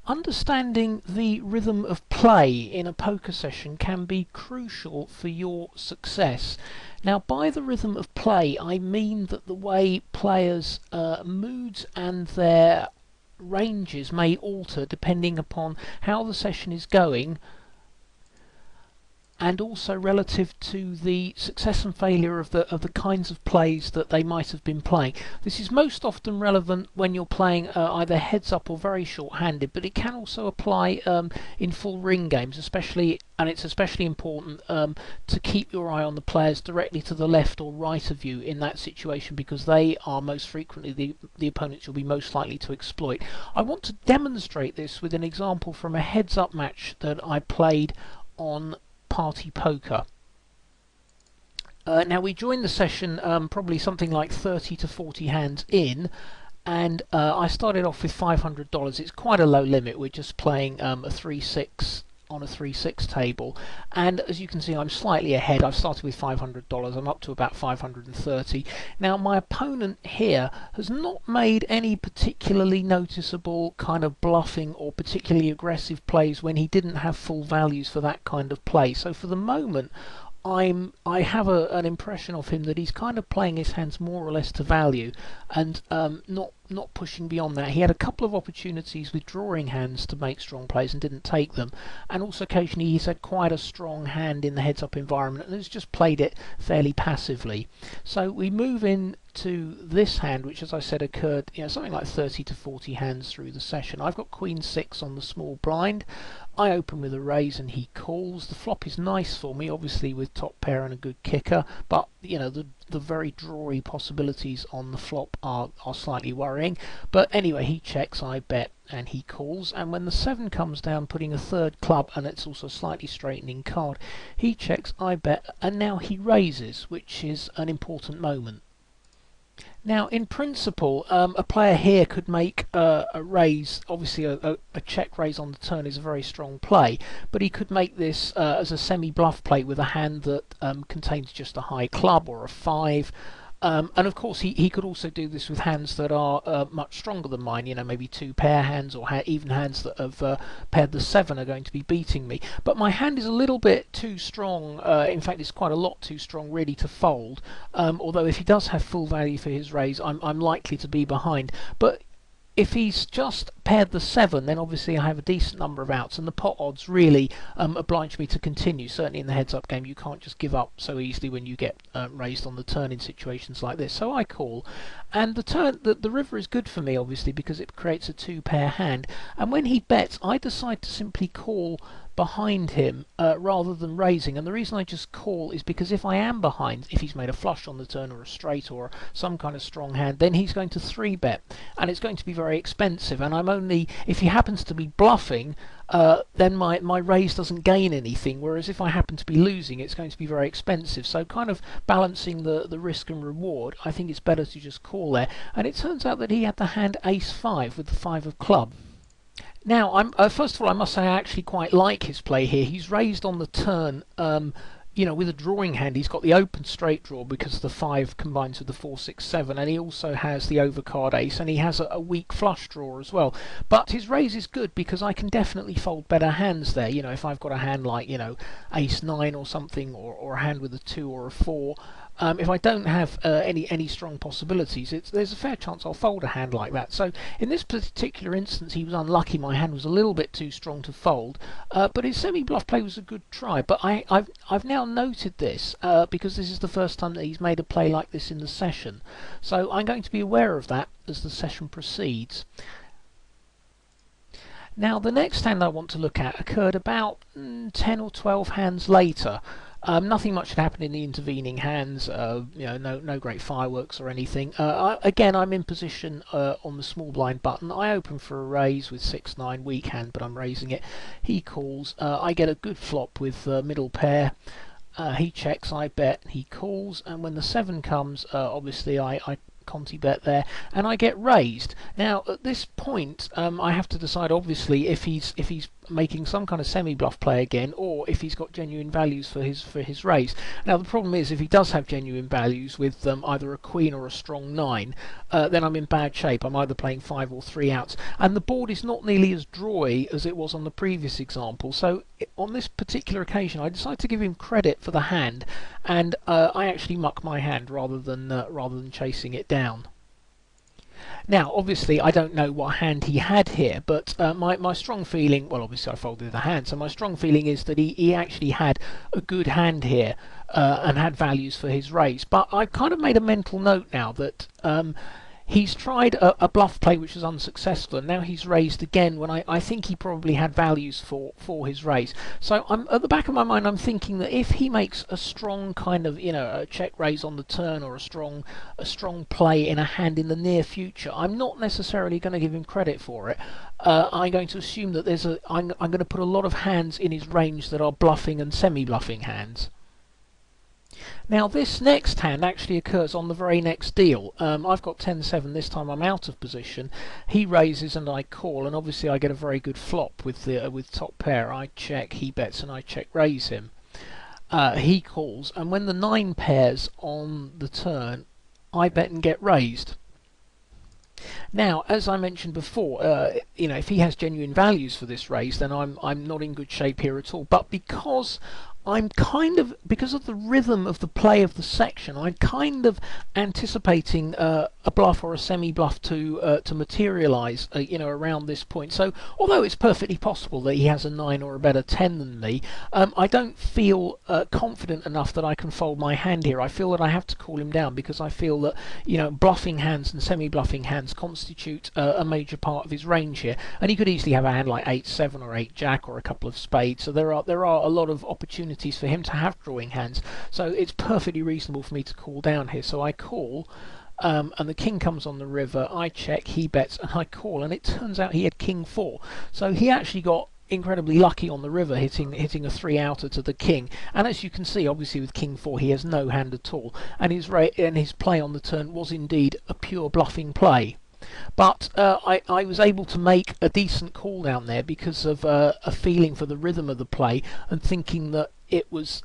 Understanding the rhythm of play in a poker session can be crucial for your success. Now, by the rhythm of play, I mean that the way players' moods and their ranges may alter depending upon how the session is going, and also relative to the success and failure of the kinds of plays that they might have been playing. This is most often relevant when you're playing either heads up or very short-handed, but it can also apply in full ring games, especially, and it's especially important to keep your eye on the players directly to the left or right of you in that situation, because they are most frequently the opponents you'll be most likely to exploit. I want to demonstrate this with an example from a heads-up match that I played on Party Poker. Now, we joined the session probably something like 30 to 40 hands in, and I started off with $500. It's quite a low limit. We're just playing a 3-6 on a 3-6 table, and as you can see, I'm slightly ahead. I've started with $500. I'm up to about 530. Now, my opponent here has not made any particularly noticeable kind of bluffing or particularly aggressive plays when he didn't have full values for that kind of play. So for the moment, I have an impression of him that he's kind of playing his hands more or less to value, and not pushing beyond that. He had a couple of opportunities with drawing hands to make strong plays and didn't take them, and also occasionally he's had quite a strong hand in the heads-up environment and has just played it fairly passively. So we move in to this hand, which, as I said, occurred something like 30 to 40 hands through the session. I've got Queen 6 on the small blind. I open with a raise and he calls. The flop is nice for me, obviously with top pair and a good kicker, but the very drawy possibilities on the flop are slightly worrying. But anyway, he checks, I bet, and he calls. And when the 7 comes down, putting a third club, and it's also a slightly straightening card, he checks, I bet, and now he raises, which is an important moment. Now, in principle, a player here could make a raise. Obviously, a check raise on the turn is a very strong play, but he could make this as a semi-bluff play with a hand that contains just a high club or a 5. And of course, he could also do this with hands that are much stronger than mine, maybe 2 pair hands, or even hands that have paired the 7 are going to be beating me. But my hand is a little bit too strong, in fact it's quite a lot too strong really to fold, although if he does have full value for his raise, I'm likely to be behind. But if he's just paired the 7, then obviously I have a decent number of outs, and the pot odds really oblige me to continue. Certainly in the heads-up game, you can't just give up so easily when you get raised on the turn in situations like this. So I call, and the river is good for me, obviously, because it creates a 2-pair hand. And when he bets, I decide to simply call behind him rather than raising. And the reason I just call is because if I am behind, if he's made a flush on the turn or a straight or some kind of strong hand, then he's going to 3-bet, and it's going to be very expensive. And I'm only, if he happens to be bluffing, then my raise doesn't gain anything, whereas if I happen to be losing, it's going to be very expensive. So kind of balancing the risk and reward, I think it's better to just call there. And it turns out that he had the hand Ace-5 with the 5 of club. Now, first of all, I must say I actually quite like his play here. He's raised on the turn, with a drawing hand. He's got the open straight draw because the 5 combines with the 4, 6, 7, and he also has the overcard ace, and he has a weak flush draw as well. But his raise is good because I can definitely fold better hands there. If I've got a hand like, Ace-9 or something, or a hand with a 2 or a 4. If I don't have any strong possibilities, there's a fair chance I'll fold a hand like that. So in this particular instance, he was unlucky. My hand was a little bit too strong to fold, but his semi-bluff play was a good try. But I've now noted this because this is the first time that he's made a play like this in the session. So I'm going to be aware of that as the session proceeds. Now, the next hand I want to look at occurred about 10 or 12 hands later. Nothing much had happened in the intervening hands, no great fireworks or anything. Again, I'm in position on the small blind button. I open for a raise with 6-9, weak hand, but I'm raising it. He calls. I get a good flop with middle pair. He checks, I bet, he calls, and when the 7 comes, obviously I Conti bet there, and I get raised. Now at this point, I have to decide obviously if he's making some kind of semi-bluff play again, or if he's got genuine values for his raise. Now the problem is, if he does have genuine values with either a queen or a strong 9, then I'm in bad shape. I'm either playing 5 or 3 outs, and the board is not nearly as drawy as it was on the previous example. So on this particular occasion, I decided to give him credit for the hand, and I actually muck my hand rather than chasing it down. Now, obviously, I don't know what hand he had here, but my strong feeling, well, obviously I folded the hand, so my strong feeling is that he actually had a good hand here and had values for his raise. But I've kind of made a mental note now that he's tried a bluff play which was unsuccessful, and now he's raised again when I think he probably had values for his raise. So I'm at the back of my mind, I'm thinking that if he makes a strong kind of, a check raise on the turn, or a strong play in a hand in the near future, I'm not necessarily going to give him credit for it. I'm going to assume that I'm going to put a lot of hands in his range that are bluffing and semi-bluffing hands. Now this next hand actually occurs on the very next deal. I've got 10-7, this time I'm out of position. He raises and I call, and obviously I get a very good flop with top pair. I check, he bets, and I check raise him. He calls, and when the 9 pairs on the turn, I bet and get raised. Now, as I mentioned before, if he has genuine values for this raise, then I'm not in good shape here at all. But because of the rhythm of the play of the section, I'm kind of anticipating a bluff or a semi-bluff to materialise, around this point. So, although it's perfectly possible that he has a 9 or a better 10 than me, I don't feel confident enough that I can fold my hand here. I feel that I have to call him down, because I feel that bluffing hands and semi-bluffing hands constitute a major part of his range here, and he could easily have a hand like 8-7 or 8-jack or a couple of spades. So there are a lot of opportunities for him to have drawing hands, so it's perfectly reasonable for me to call down here. So I call, and the king comes on the river. I check, he bets, and I call, and it turns out he had king 4, so he actually got incredibly lucky on the river, hitting a 3-outer to the king. And as you can see, obviously with king 4 he has no hand at all, and his play on the turn was indeed a pure bluffing play. But I was able to make a decent call down there because of a feeling for the rhythm of the play, and thinking that it was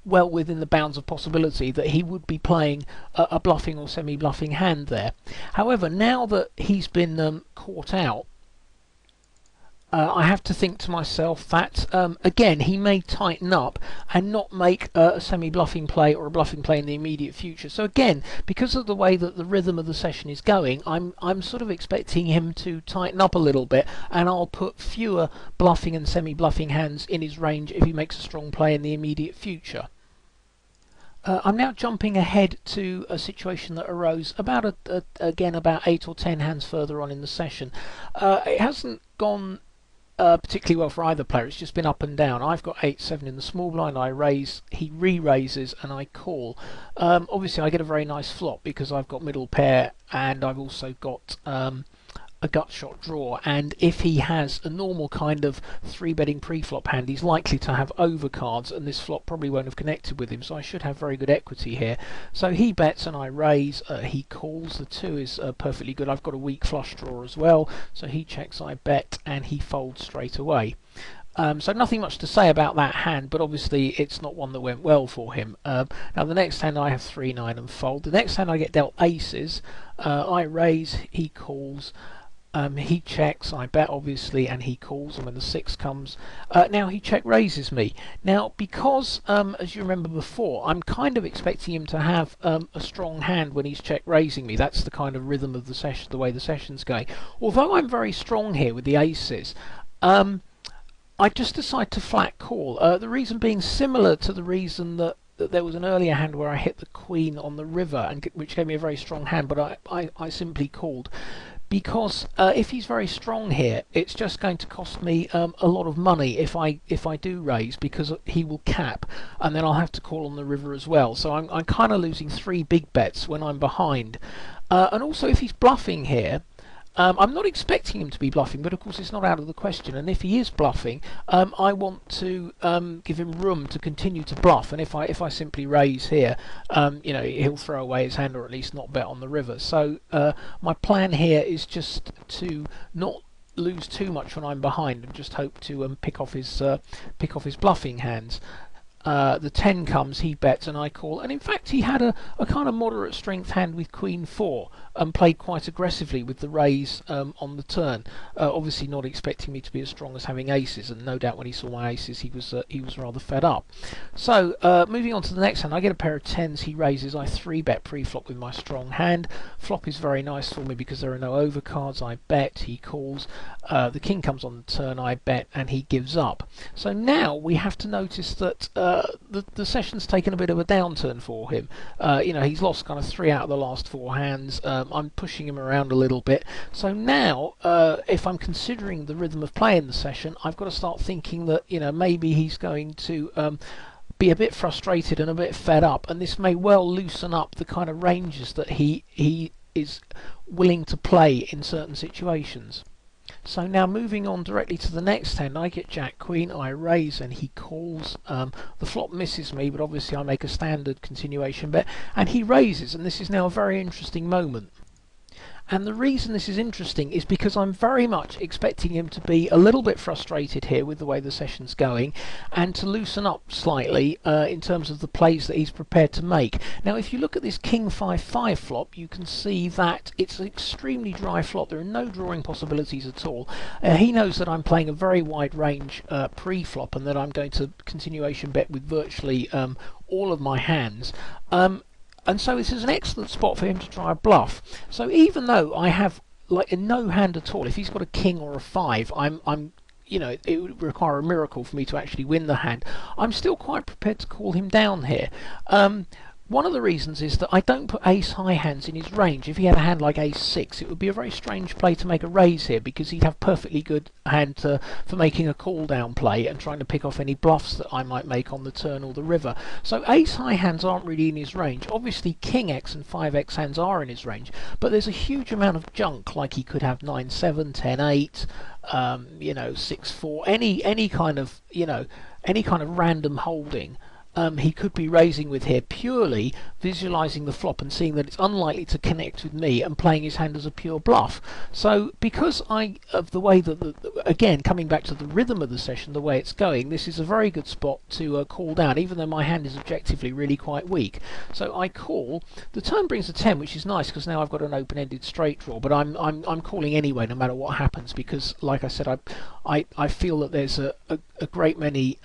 well within the bounds of possibility that he would be playing a bluffing or semi-bluffing hand there. However, now that he's been caught out, I have to think to myself that, again, he may tighten up and not make a semi-bluffing play or a bluffing play in the immediate future. So again, because of the way that the rhythm of the session is going, I'm sort of expecting him to tighten up a little bit, and I'll put fewer bluffing and semi-bluffing hands in his range if he makes a strong play in the immediate future. I'm now jumping ahead to a situation that arose about again about 8 or 10 hands further on in the session. It hasn't gone particularly well for either player. It's just been up and down. I've got 8-7 in the small blind. I raise, he re-raises, and I call. Obviously I get a very nice flop because I've got middle pair, and I've also got a gut shot draw, and if he has a normal kind of 3-betting pre-flop hand, he's likely to have overcards, and this flop probably won't have connected with him, so I should have very good equity here. So he bets and I raise, he calls. The 2 is perfectly good. I've got a weak flush draw as well, so he checks, I bet, and he folds straight away. So nothing much to say about that hand, but obviously it's not one that went well for him. Now the next hand I have 3-9 and fold. The next hand I get dealt aces. I raise, he calls. He checks, I bet obviously, and he calls, and when the 6 comes, now he check raises me. Now because, as you remember before, I'm kind of expecting him to have a strong hand when he's check raising me. That's the kind of rhythm of the session, the way the session's going. Although I'm very strong here with the aces, I just decide to flat call. The reason being similar to the reason that there was an earlier hand where I hit the queen on the river, and which gave me a very strong hand, but I simply called. Because if he's very strong here, it's just going to cost me a lot of money if I do raise, because he will cap, and then I'll have to call on the river as well. So I'm kind of losing 3 big bets when I'm behind. And also, if he's bluffing here, I'm not expecting him to be bluffing, but of course it's not out of the question. And if he is bluffing, I want to give him room to continue to bluff. And if I simply raise here, he'll throw away his hand, or at least not bet on the river. So my plan here is just to not lose too much when I'm behind and just hope to pick off his bluffing hands. The 10 comes, he bets, and I call. And in fact, he had a kind of moderate strength hand with Queen 4 and played quite aggressively with the raise on the turn. Obviously, not expecting me to be as strong as having aces, and no doubt when he saw my aces, he was rather fed up. So moving on to the next hand, I get a pair of 10s. He raises. I 3-bet pre-flop with my strong hand. Flop is very nice for me because there are no overcards. I bet. He calls. The king comes on the turn. I bet, and he gives up. So now we have to notice that the session's taken a bit of a downturn for him. He's lost kind of 3 out of the last 4 hands. I'm pushing him around a little bit. So now, if I'm considering the rhythm of play in the session, I've got to start thinking that maybe he's going to be a bit frustrated and a bit fed up, and this may well loosen up the kind of ranges that he is willing to play in certain situations. So now moving on directly to the next hand, I get Jack Queen, I raise, and he calls. The flop misses me, but obviously I make a standard continuation bet, and he raises, and this is now a very interesting moment. And the reason this is interesting is because I'm very much expecting him to be a little bit frustrated here with the way the session's going, and to loosen up slightly in terms of the plays that he's prepared to make. Now, if you look at this King 5-5 flop, you can see that it's an extremely dry flop. There are no drawing possibilities at all. He knows that I'm playing a very wide range pre-flop, and that I'm going to continuation bet with virtually all of my hands. And so this is an excellent spot for him to try a bluff. So even though I have like no hand at all, if he's got a king or a 5, it would require a miracle for me to actually win the hand. I'm still quite prepared to call him down here. One of the reasons is that I don't put ace-high hands in his range. If he had a hand like ace-6, it would be a very strange play to make a raise here, because he'd have perfectly good hand for making a call-down play and trying to pick off any bluffs that I might make on the turn or the river. So ace-high hands aren't really in his range. Obviously, king-x and 5x hands are in his range, but there's a huge amount of junk, like he could have 9-7, 10-8, 6-4, any kind of random holding. He could be raising with here, purely visualizing the flop and seeing that it's unlikely to connect with me and playing his hand as a pure bluff. So because of the way that, again, coming back to the rhythm of the session, the way it's going, this is a very good spot to call down, even though my hand is objectively really quite weak. So I call. The turn brings a 10, which is nice because now I've got an open-ended straight draw, but I'm calling anyway, no matter what happens, because, like I said, I feel that there's a great many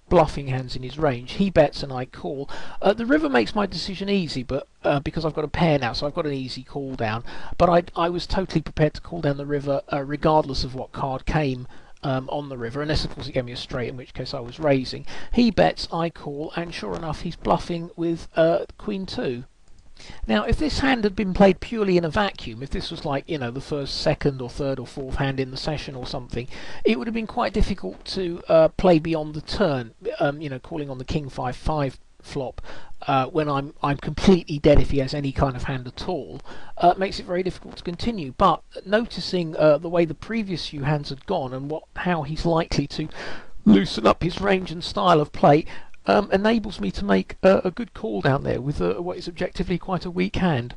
bluffing hands in his range. He bets and I call. The river makes my decision easy, but because I've got a pair now, so I've got an easy call down. But I was totally prepared to call down the river regardless of what card came on the river, unless of course it gave me a straight, in which case I was raising. He bets, I call, and sure enough he's bluffing with Queen 2. Now, if this hand had been played purely in a vacuum, if this was like, the first, second, or third, or fourth hand in the session or something, it would have been quite difficult to play beyond the turn, calling on the King 5-5 flop when I'm completely dead if he has any kind of hand at all, makes it very difficult to continue. But noticing the way the previous few hands had gone and how he's likely to loosen up his range and style of play, enables me to make a good call down there with what is objectively quite a weak hand.